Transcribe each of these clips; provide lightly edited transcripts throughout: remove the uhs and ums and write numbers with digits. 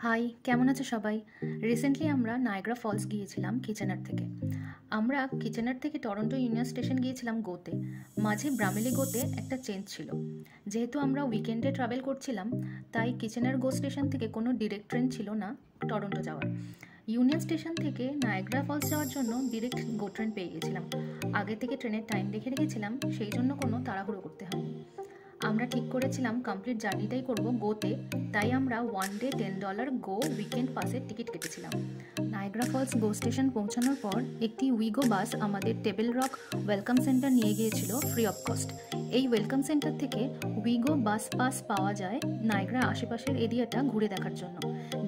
High, কেমন আছো সবাই? রিসেন্টলি আমরা নায়াগ্রা ফলস গিয়েছিলাম কিচেনার থেকে। আমরা কিচেনার থেকে টরন্টো ইউনিয়ন স্টেশন গিয়েছিলাম গোতে। মাঝে ব্রামেলি গোতে একটা চেঞ্জ ছিল। যেহেতু আমরা উইকেন্ডে ট্রাভেল করছিলাম, তাই কিচেনার গো স্টেশন থেকে কোনো ডিরেক্ট ট্রেন ছিল না টরন্টো যাওয়ার। ইউনিয়ন স্টেশন থেকে নায়াগ্রা ফলস যাওয়ার জন্য ডিরেক্ট গো ট্রেন পেয়ে গেছিলাম। আগে থেকে ট্রেনের টাইম দেখে রেখেছিলাম, সেই জন্য কোনো তাড়াহুড়ো করতে হয়নি। আমরা ঠিক করেছিলাম কমপ্লিট জার্নিটাই করব গোতে, তাই আমরা ওয়ান ডে $10 গো উইকেন্ড পাসের টিকিট কেটেছিলাম। নায়াগ্রা ফলস গো স্টেশন পৌঁছানোর পর একটি উইগো বাস আমাদের টেবিল রক ওয়েলকাম সেন্টার নিয়ে গিয়েছিল ফ্রি অফ কস্ট। এই ওয়েলকাম সেন্টার থেকে উইগো বাস পাস পাওয়া যায় নায়াগ্রা আশেপাশের এরিয়াটা ঘুরে দেখার জন্য।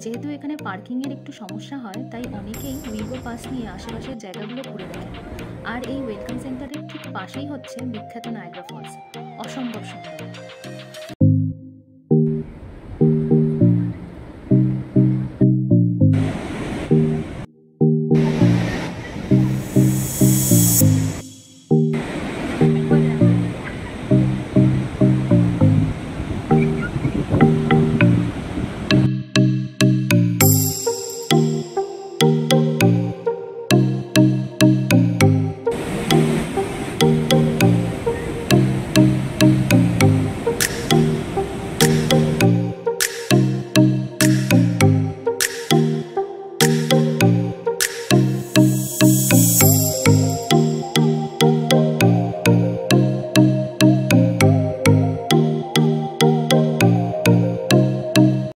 যেহেতু এখানে পার্কিংয়ের একটু সমস্যা হয়, তাই অনেকেই উইগো পাস নিয়ে আশেপাশের জায়গাগুলো ঘুরে দেখেন। আর এই ওয়েলকাম সেন্টারের ঠিক পাশেই হচ্ছে বিখ্যাত নায়াগ্রা ফলস। অসম্ভব সুন্দর।